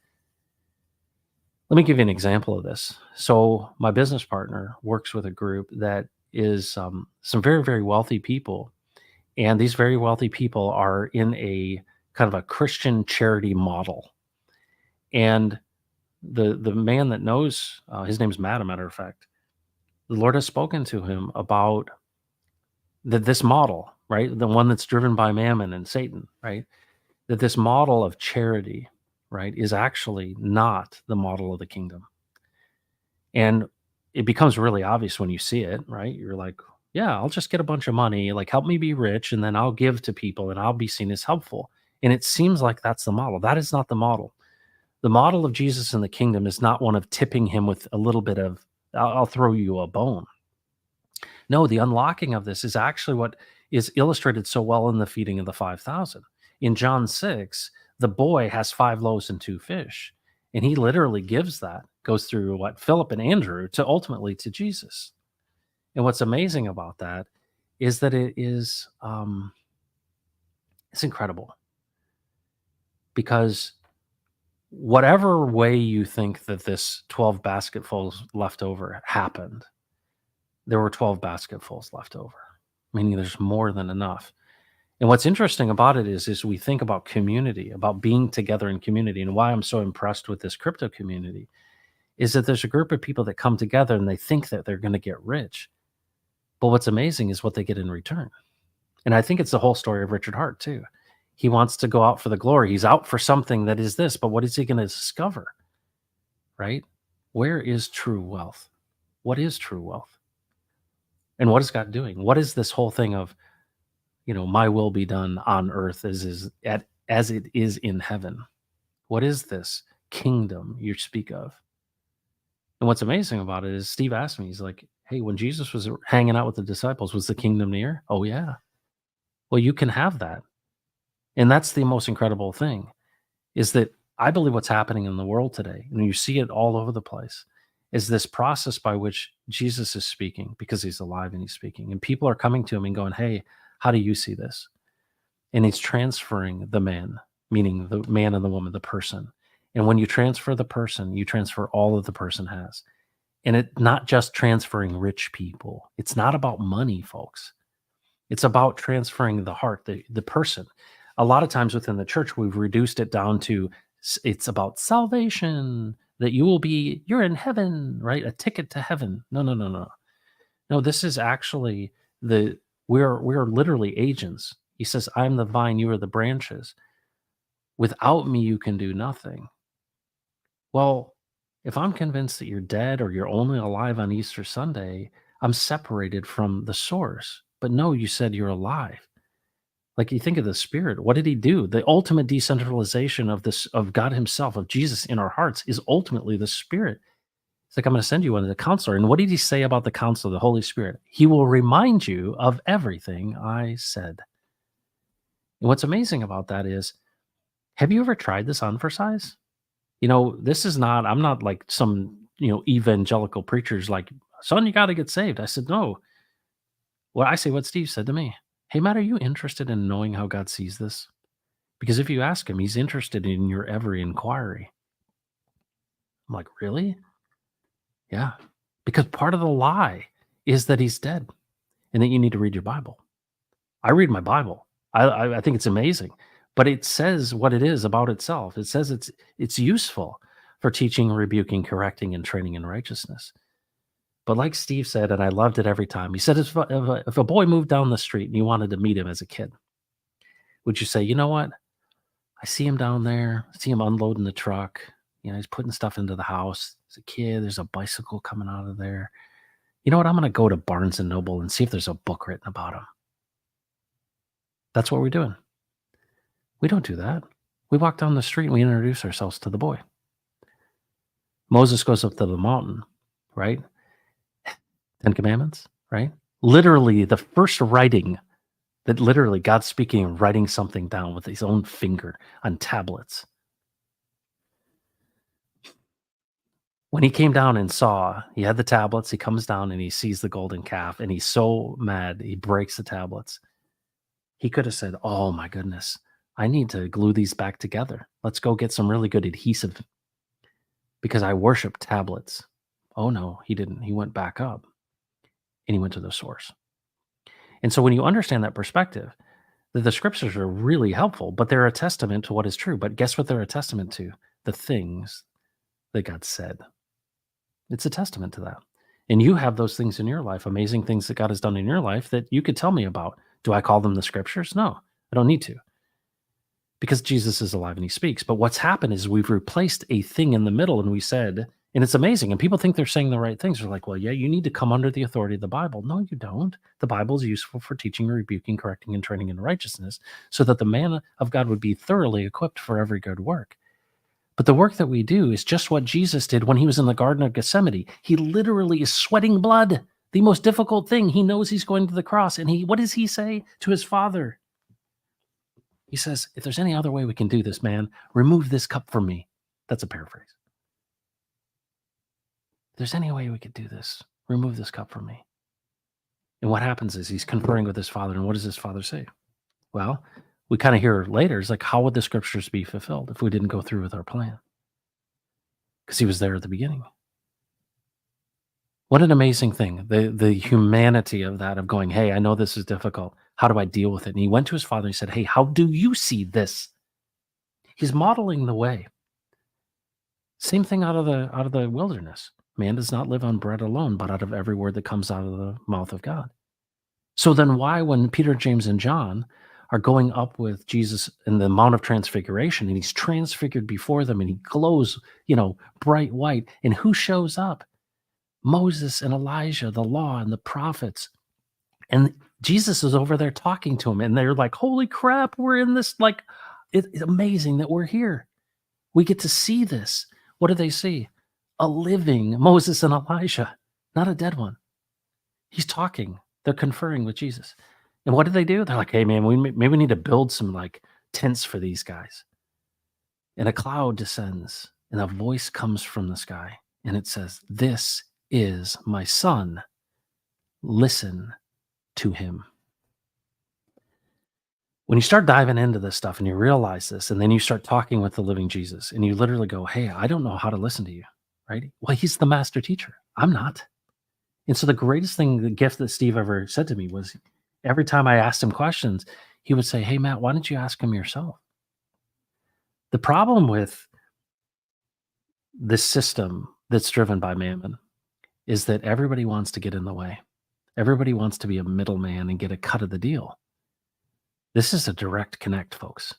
Let me give you an example of this. So, my business partner works with a group that is some very, very wealthy people. And these very wealthy people are in a kind of a Christian charity model. And the man that knows, his name's Matt, a matter of fact, the Lord has spoken to him about this model, right? The one that's driven by mammon and Satan, right? That this model of charity, right, is actually not the model of the kingdom. And it becomes really obvious when you see it, right? You're like, yeah, I'll just get a bunch of money, like help me be rich, and then I'll give to people and I'll be seen as helpful. And it seems like that's the model. That is not the model. The model of Jesus in the kingdom is not one of tipping him with a little bit of, I'll throw you a bone. No, the unlocking of this is actually what is illustrated so well in the feeding of the 5,000. In John 6, the boy has 5 loaves and 2 fish, and he literally gives that, goes through what Philip and Andrew to ultimately to Jesus. And what's amazing about that is that it is it's incredible because whatever way you think that this 12 basketfuls left over happened, there were 12 basketfuls left over, meaning there's more than enough. And what's interesting about it is we think about community, about being together in community, and why I'm so impressed with this crypto community is that there's a group of people that come together and they think that they're going to get rich. But what's amazing is what they get in return. And I think it's the whole story of Richard Hart too. He wants to go out for the glory. He's out for something that is this, but what is he going to discover? Right? Where is true wealth? What is true wealth? And what is God doing? What is this whole thing of, my will be done on earth as it is in heaven? What is this kingdom you speak of? And what's amazing about it is Steve asked me, he's like, hey, when Jesus was hanging out with the disciples, was the kingdom near? Oh, yeah. Well, you can have that. And that's the most incredible thing is that I believe what's happening in the world today, and you see it all over the place, is this process by which Jesus is speaking because he's alive and he's speaking. And people are coming to him and going, hey, how do you see this? And he's transferring the man, meaning the man and the woman, the person. And when you transfer the person, you transfer all that the person has. And it's not just transferring rich people. It's not about money, folks. It's about transferring the heart, the person. A lot of times within the church, we've reduced it down to it's about salvation, that you're in heaven, right? A ticket to heaven. No, no, no, no. No, this is actually we're literally agents. He says, I'm the vine, you are the branches. Without me, you can do nothing. Well, if I'm convinced that you're dead or you're only alive on Easter Sunday, I'm separated from the source. But no, you said you're alive. Like you think of the Spirit, what did he do? The ultimate decentralization of God Himself, of Jesus in our hearts, is ultimately the Spirit. It's like, I'm going to send you one as a counselor. And what did he say about the counselor, the Holy Spirit? He will remind you of everything I said. And what's amazing about that is, have you ever tried this on for size? This is not, I'm not like some, evangelical preachers like, son, you got to get saved. I said, no. Well, I say what Steve said to me. Hey, Matt, are you interested in knowing how God sees this? Because if you ask him, he's interested in your every inquiry. I'm like, really? Yeah. Because part of the lie is that he's dead and that you need to read your Bible. I read my Bible. I think it's amazing, but it says what it is about itself. It says it's useful for teaching, rebuking, correcting, and training in righteousness. But like Steve said, and I loved it every time, he said, if a boy moved down the street and you wanted to meet him as a kid, would you say, you know what? I see him down there. I see him unloading the truck. He's putting stuff into the house. There's a kid. There's a bicycle coming out of there. You know what? I'm going to go to Barnes and Noble and see if there's a book written about him. That's what we're doing. We don't do that. We walk down the street and we introduce ourselves to the boy. Moses goes up to the mountain, right? 10 Commandments, right? Literally the first writing that literally God's speaking and writing something down with his own finger on tablets. When he came down and saw, he had the tablets, he comes down and he sees the golden calf and he's so mad, he breaks the tablets. He could have said, "Oh my goodness, I need to glue these back together. Let's go get some really good adhesive because I worship tablets." Oh no, he didn't. He went back up and he went to the source. And so when you understand that perspective, the scriptures are really helpful, but they're a testament to what is true. But guess what they're a testament to? The things that God said. It's a testament to that. And you have those things in your life, amazing things that God has done in your life that you could tell me about. Do I call them the scriptures? No, I don't need to, because Jesus is alive and he speaks. But what's happened is we've replaced a thing in the middle and we said, and it's amazing. And people think they're saying the right things. They're like, well, yeah, you need to come under the authority of the Bible. No, you don't. The Bible is useful for teaching, rebuking, correcting, and training in righteousness so that the man of God would be thoroughly equipped for every good work. But the work that we do is just what Jesus did when he was in the Garden of Gethsemane. He literally is sweating blood, the most difficult thing. He knows he's going to the cross. And what does he say to his Father? He says, if there's any other way we can do this, man, remove this cup from me. That's a paraphrase. If there's any way we could do this, remove this cup from me. And what happens is he's conferring with his Father. And what does his Father say? Well, we kind of hear later, it's like, how would the scriptures be fulfilled if we didn't go through with our plan? Because he was there at the beginning. What an amazing thing. The humanity of that, of going, hey, I know this is difficult. How do I deal with it? And he went to his Father and he said, hey, how do you see this? He's modeling the way. Same thing out of the wilderness. Man does not live on bread alone, but out of every word that comes out of the mouth of God. So then why, when Peter, James, and John are going up with Jesus in the Mount of Transfiguration, and he's transfigured before them and he glows, bright white, and who shows up? Moses and Elijah, the law and the prophets. And Jesus is over there talking to him, and they're like, holy crap, we're in this, it's amazing that we're here. We get to see this. What do they see? A living Moses and Elijah, not a dead one. He's talking. They're conferring with Jesus. And what do? They're like, hey, man, maybe we need to build some tents for these guys. And a cloud descends and a voice comes from the sky. And it says, this is my son. Listen to him. When you start diving into this stuff and you realize this, and then you start talking with the living Jesus and you literally go, hey, I don't know how to listen to you, right? Well, he's the master teacher. I'm not. And so the greatest thing, the gift that Steve ever said to me was every time I asked him questions, he would say, hey, Matt, why don't you ask him yourself? The problem with this system that's driven by mammon is that everybody wants to get in the way. Everybody wants to be a middleman and get a cut of the deal. This is a direct connect, folks.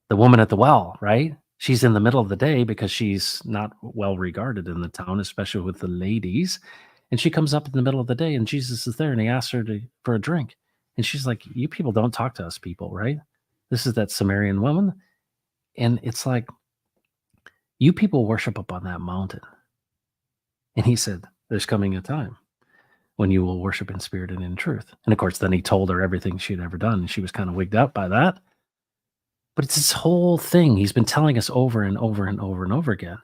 The woman at the well, right? She's in the middle of the day because she's not well regarded in the town, especially with the ladies. And she comes up in the middle of the day and Jesus is there and he asks her for a drink. And she's like, you people don't talk to us people, right? This is that Samaritan woman. And it's like, you people worship up on that mountain. And he said, there's coming a time when you will worship in spirit and in truth. And of course, then he told her everything she'd ever done. And she was kind of wigged out by that. But it's this whole thing he's been telling us over and over and over and over again,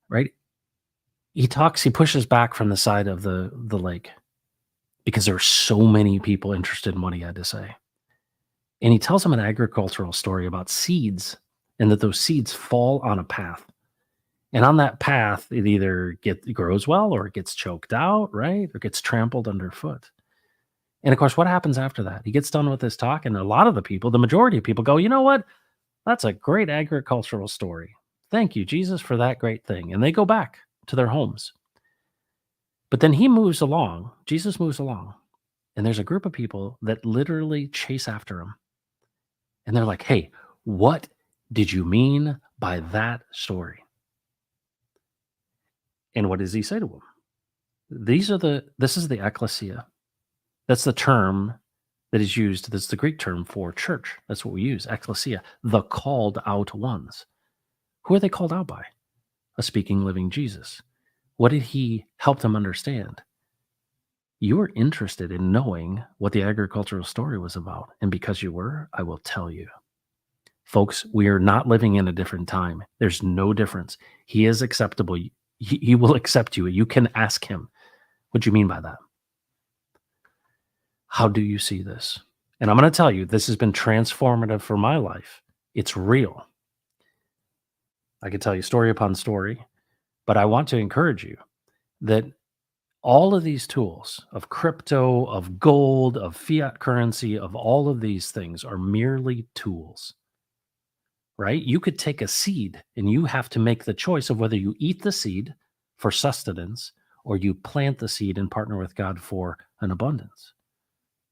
right? He pushes back from the side of the lake because there were so many people interested in what he had to say. And he tells them an agricultural story about seeds and that those seeds fall on a path. And on that path, it either grows well or it gets choked out, right? Or gets trampled underfoot. And of course, what happens after that? He gets done with this talk, and a lot of the people, the majority of people go, you know what? That's a great agricultural story. Thank you, Jesus, for that great thing. And they go back to their homes. But then Jesus moves along, and there's a group of people that literally chase after him. And they're like, hey, what did you mean by that story? And what does he say to them? This is the ecclesia. That's the term that is used. That's the Greek term for church. That's what we use, ecclesia, the called out ones. Who are they called out by? A speaking, living Jesus. What did he help them understand? You were interested in knowing what the agricultural story was about. And because you were, I will tell you. Folks, we are not living in a different time. There's no difference. He is acceptable. He will accept you. You can ask him. What do you mean by that? How do you see this? And I'm going to tell you, this has been transformative for my life. It's real. I could tell you story upon story, but I want to encourage you that all of these tools of crypto, of gold, of fiat currency, of all of these things are merely tools, right? You could take a seed and you have to make the choice of whether you eat the seed for sustenance or you plant the seed and partner with God for an abundance.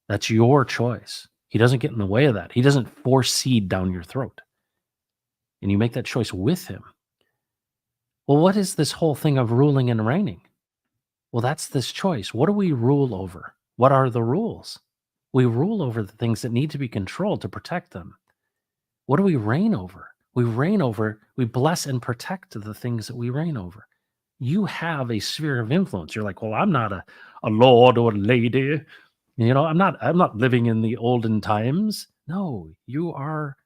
That's your choice. He doesn't get in the way of that. He doesn't force seed down your throat. And you make that choice with him. Well, what is this whole thing of ruling and reigning? Well, that's this choice. What do we rule over? What are the rules? We rule over the things that need to be controlled to protect them. What do we reign over? We bless and protect the things that we reign over. You have a sphere of influence. You're like, well, I'm not a lord or a lady. I'm not living in the olden times. No, you are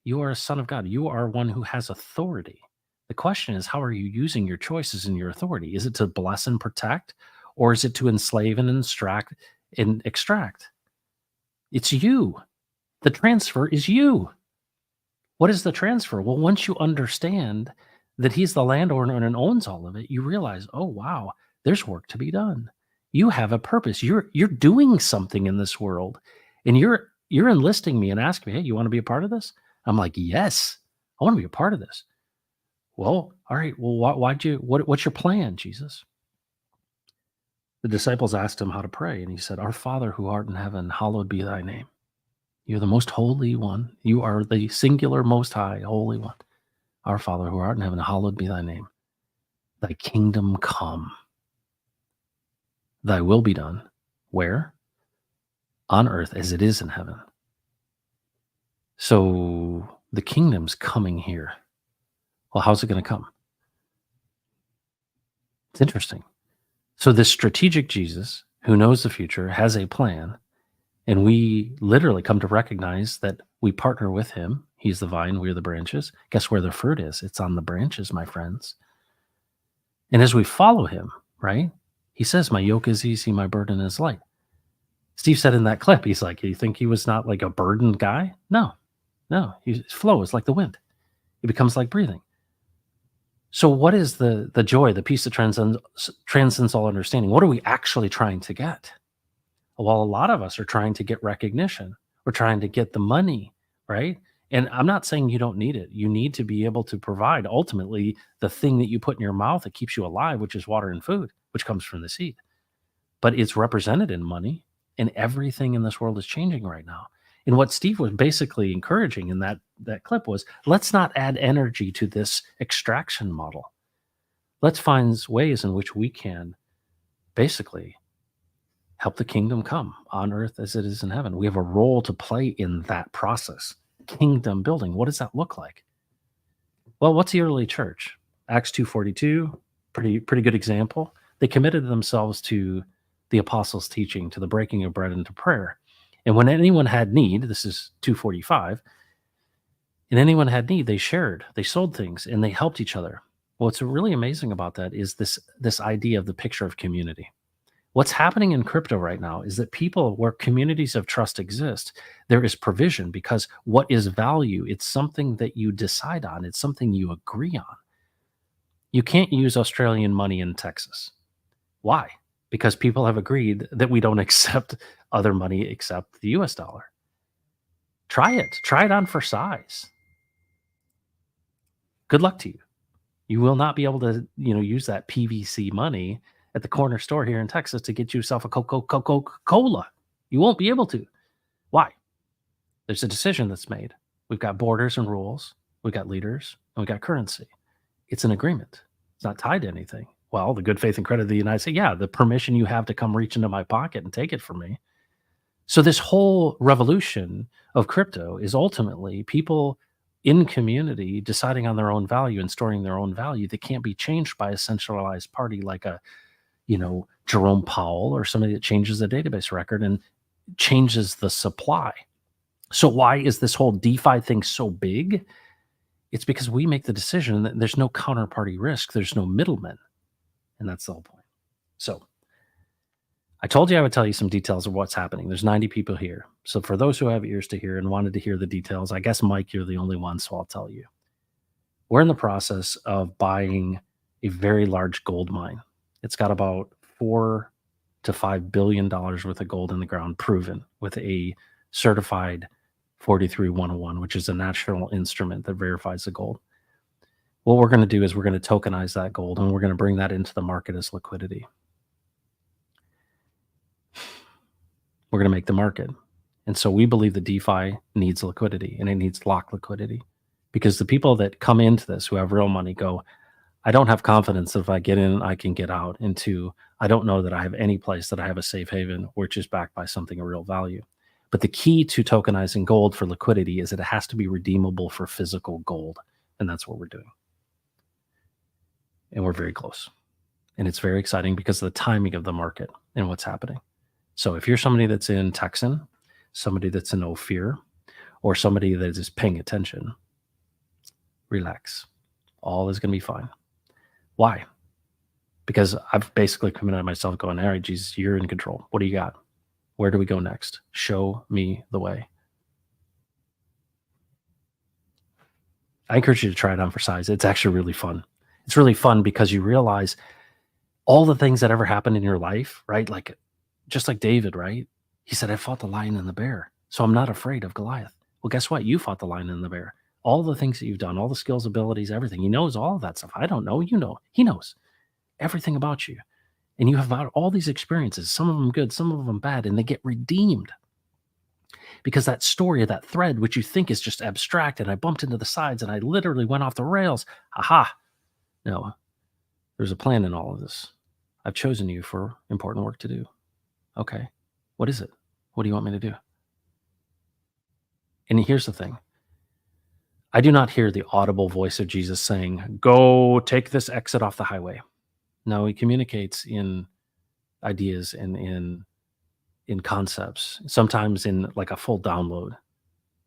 a son of God. You are one who has authority. The question is, how are you using your choices and your authority? Is it to bless and protect, or is it to enslave and extract? It's you. The transfer is you. What is the transfer? Well, once you understand that he's the landowner and owns all of it, you realize, oh wow, there's work to be done. You have a purpose. You're doing something in this world, and you're enlisting me and asking me, hey, you want to be a part of this? I'm like, yes, I want to be a part of this. Well, all right. Well, what's your plan, Jesus? The disciples asked him how to pray, and he said, our Father who art in heaven, hallowed be thy name. You're the most holy one. You are the singular most high, holy one. Our Father who art in heaven, hallowed be thy name. Thy kingdom come. Thy will be done. Where? On earth as it is in heaven. So the kingdom's coming here. Well, how's it going to come? It's interesting. So this strategic Jesus who knows the future has a plan, and we literally come to recognize that we partner with him. He's the vine, we're the branches. Guess where the fruit is? It's on the branches, my friends. And as we follow him, right? He says, my yoke is easy, my burden is light. Steve said in that clip, he's like, you think he was not like a burdened guy? No, his flow is like the wind. It becomes like breathing. So what is the joy, the peace that transcends all understanding? What are we actually trying to get? Well, a lot of us are trying to get recognition. We're trying to get the money, right? And I'm not saying you don't need it. You need to be able to provide ultimately the thing that you put in your mouth that keeps you alive, which is water and food, which comes from the seed. But it's represented in money, and everything in this world is changing right now. And what Steve was basically encouraging in that clip was, let's not add energy to this extraction model. Let's find ways in which we can basically help the kingdom come on earth as it is in heaven. We have a role to play in that process. Kingdom building. What does that look like? Well, what's the early church? Acts 2:42, pretty good example. They committed themselves to the apostles' teaching, to the breaking of bread, and to prayer. And when anyone had need, this is 2:45, and anyone had need, they shared, they sold things, and they helped each other. What's really amazing about that is this idea of the picture of community. What's happening in crypto right now is that people where communities of trust exist, there is provision, because what is value? It's something that you decide on. It's something you agree on. You can't use Australian money in Texas. Why? Because people have agreed that we don't accept other money except the US dollar. Try it on for size. Good luck to you. You will not be able to, use that PVC money at the corner store here in Texas to get yourself a Coca-Cola. You won't be able to. Why? There's a decision that's made. We've got borders and rules. We've got leaders, and we've got currency. It's an agreement. It's not tied to anything. Well, the good faith and credit of the United States, the permission you have to come reach into my pocket and take it from me. So this whole revolution of crypto is ultimately people in community deciding on their own value and storing their own value that can't be changed by a centralized party like a, Jerome Powell or somebody that changes the database record and changes the supply. So why is this whole DeFi thing so big? It's because we make the decision that there's no counterparty risk. There's no middlemen. And that's the whole point. So I told you I would tell you some details of what's happening. There's 90 people here. So for those who have ears to hear and wanted to hear the details, I guess, Mike, you're the only one, so I'll tell you. We're in the process of buying a very large gold mine. It's got about $4 to $5 billion worth of gold in the ground, proven with a certified 43101, which is a national instrument that verifies the gold. What we're going to do is we're going to tokenize that gold and we're going to bring that into the market as liquidity. We're going to make the market. And so we believe that DeFi needs liquidity and it needs lock liquidity, because the people that come into this who have real money go, I don't have confidence that if I get in, I can get out. And two, I don't know that I have any place that I have a safe haven, which is backed by something of real value. But the key to tokenizing gold for liquidity is that it has to be redeemable for physical gold. And that's what we're doing. And we're very close. And it's very exciting because of the timing of the market and what's happening. So if you're somebody that's in Texan, somebody that's in Ophir, or somebody that is paying attention, relax. All is going to be fine. Why? Because I've basically committed myself going, all right, Jesus, you're in control. What do you got? Where do we go next? Show me the way. I encourage you to try it on for size. It's actually really fun. It's really fun because you realize all the things that ever happened in your life, right? Like, just like David, right? He said, I fought the lion and the bear, so I'm not afraid of Goliath. Well, guess what? You fought the lion and the bear. All the things that you've done, all the skills, abilities, everything. He knows all of that stuff. I don't know. You know. He knows everything about you. And you have all these experiences, some of them good, some of them bad, and they get redeemed. Because that story, that thread, which you think is just abstract, and I bumped into the sides and I literally went off the rails. Aha. No, there's a plan in all of this. I've chosen you for important work to do. Okay. What is it? What do you want me to do? And here's the thing. I do not hear the audible voice of Jesus saying, go take this exit off the highway. No, he communicates in ideas and in concepts, sometimes in like a full download.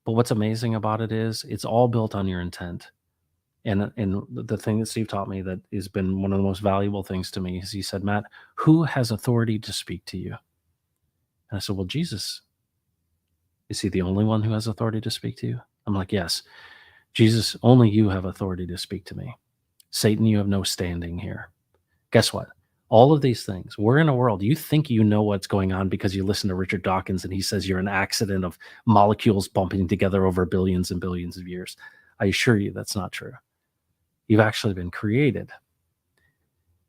But what's amazing about it is it's all built on your intent. And the thing that Steve taught me that has been one of the most valuable things to me is he said, Matt, who has authority to speak to you? And I said, well, Jesus. Is he the only one who has authority to speak to you? I'm like, yes. Jesus, only you have authority to speak to me. Satan, you have no standing here. Guess what? All of these things, we're in a world, you think you know what's going on because you listen to Richard Dawkins and he says you're an accident of molecules bumping together over billions and billions of years. I assure you that's not true. You've actually been created.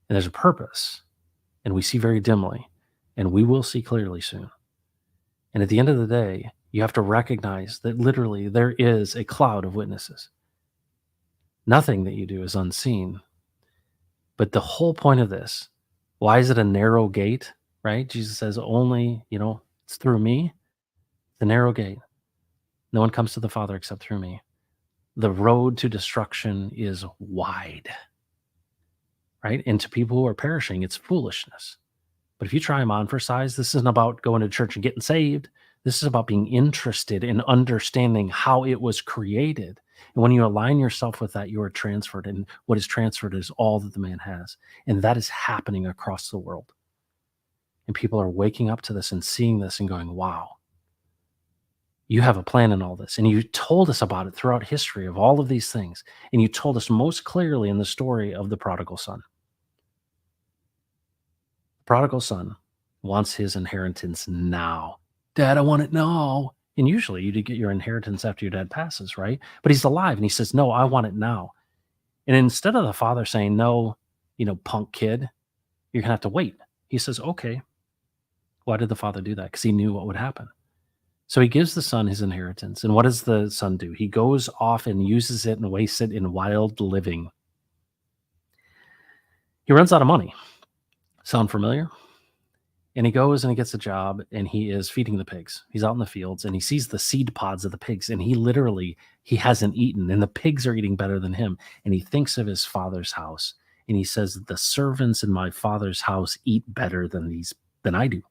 And there's a purpose. And we see very dimly. And we will see clearly soon. And at the end of the day, you have to recognize that literally there is a cloud of witnesses. Nothing that you do is unseen. But the whole point of this, why is it a narrow gate, right? Jesus says only, it's through me, the narrow gate. No one comes to the Father except through me. The road to destruction is wide, right? And to people who are perishing, it's foolishness. But if you try them on for size, this isn't about going to church and getting saved. This is about being interested in understanding how it was created. And when you align yourself with that, you are transferred. And what is transferred is all that the man has. And that is happening across the world. And people are waking up to this and seeing this and going, wow, you have a plan in all this. And you told us about it throughout history of all of these things. And you told us most clearly in the story of the prodigal son. The prodigal son wants his inheritance now. Dad, I want it now. And usually you get your inheritance after your dad passes, right? But he's alive and he says, no, I want it now. And instead of the father saying, no, punk kid, you're going to have to wait. He says, okay. Why did the father do that? Because he knew what would happen. So he gives the son his inheritance. And what does the son do? He goes off and uses it and wastes it in wild living. He runs out of money. Sound familiar? And he goes and he gets a job and he is feeding the pigs. He's out in the fields and he sees the seed pods of the pigs and he hasn't eaten and the pigs are eating better than him. And he thinks of his father's house and he says, the servants in my father's house eat better than I do.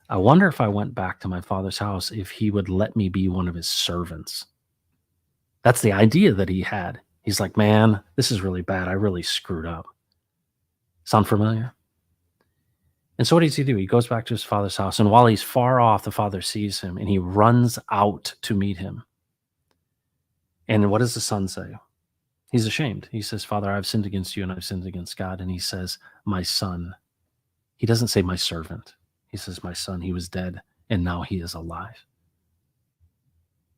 I wonder if I went back to my father's house, if he would let me be one of his servants. That's the idea that he had. He's like, man, this is really bad. I really screwed up. Sound familiar? And so what does he do? He goes back to his father's house, and while he's far off, the father sees him and he runs out to meet him. And what does the son say? He's ashamed. He says, Father, I've sinned against you and I've sinned against God. And he says, my son. He doesn't say my servant. He says, my son, he was dead and now he is alive.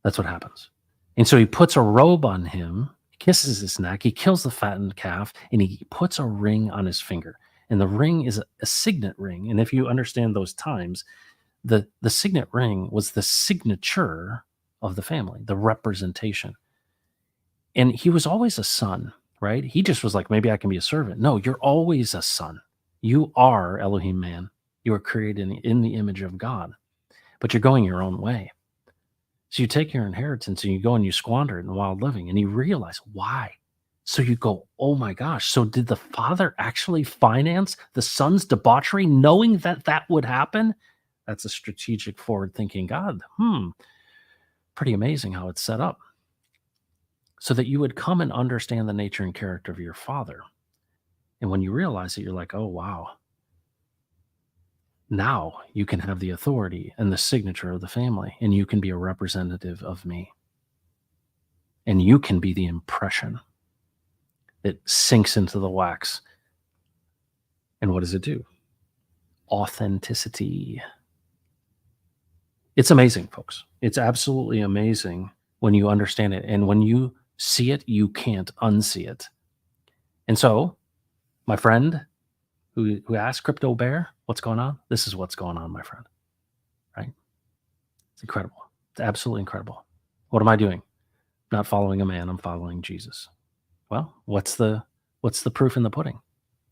That's what happens. And so he puts a robe on him, kisses his neck, he kills the fattened calf, and he puts a ring on his finger. And the ring is a signet ring. And if you understand those times, the signet ring was the signature of the family, the representation. And he was always a son, right? He just was like, maybe I can be a servant. No, you're always a son. You are Elohim man. You are created in the image of God, but you're going your own way. So you take your inheritance and you go and you squander it in wild living, and you realize why. So you go, oh my gosh. So did the father actually finance the son's debauchery, knowing that that would happen? That's a strategic, forward-thinking God. Pretty amazing how it's set up. So that you would come and understand the nature and character of your father. And when you realize it, you're like, oh, wow. Now you can have the authority and the signature of the family, and you can be a representative of me. And you can be the impression that sinks into the wax. And what does it do? Authenticity. It's amazing, folks. It's absolutely amazing when you understand it. And when you see it, you can't unsee it. And so, my friend who asked Crypto Bear, what's going on? This is what's going on, my friend. Right? It's incredible. It's absolutely incredible. What am I doing? Not following a man, I'm following Jesus. Well, what's the proof in the pudding?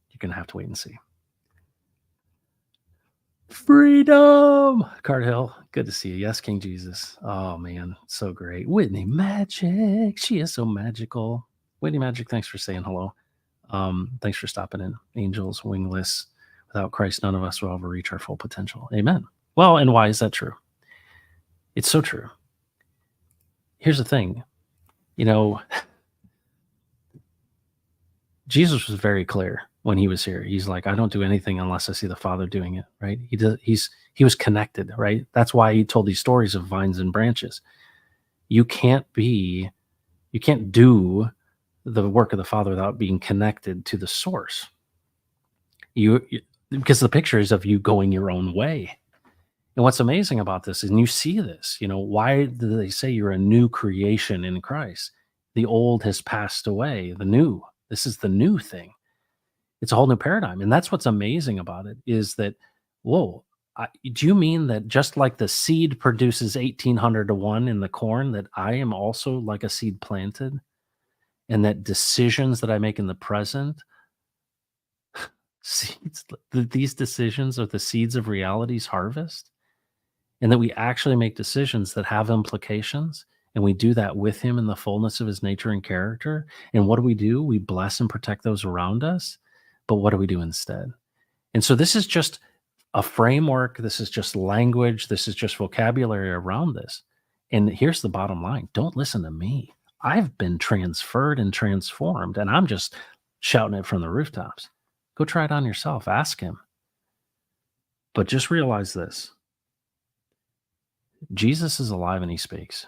You're going to have to wait and see. Freedom! Card Hill, good to see you. Yes, King Jesus. Oh, man, so great. Whitney Magic. She is so magical. Whitney Magic, thanks for saying hello. Thanks for stopping in. Angels, wingless. Without Christ, none of us will ever reach our full potential. Amen. Well, and why is that true? It's so true. Here's the thing. Jesus was very clear when he was here. He's like, I don't do anything unless I see the Father doing it, right? He was connected, right? That's why he told these stories of vines and branches. You can't do the work of the Father without being connected to the source. Because the picture is of you going your own way. And what's amazing about this, and you see this, why do they say you're a new creation in Christ? The old has passed away, the new. This is the new thing. It's a whole new paradigm. And that's what's amazing about it, is that, whoa, do you mean that just like the seed produces 1,800 to 1 in the corn, that I am also like a seed planted? And that decisions that I make in the present, these decisions are the seeds of reality's harvest? And that we actually make decisions that have implications, and we do that with him in the fullness of his nature and character. And what do? We bless and protect those around us. But what do we do instead? And so this is just a framework. This is just language. This is just vocabulary around this. And here's the bottom line. Don't listen to me. I've been transferred and transformed, and I'm just shouting it from the rooftops. Go try it on yourself. Ask him. But just realize this. Jesus is alive and he speaks.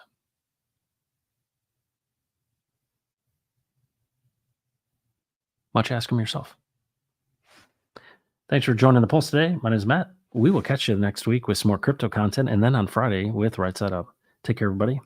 Much ask him yourself. Thanks for joining the Pulse today. My name is Matt. We will catch you next week with some more crypto content, and then on Friday with Right Side Up. Take care, everybody.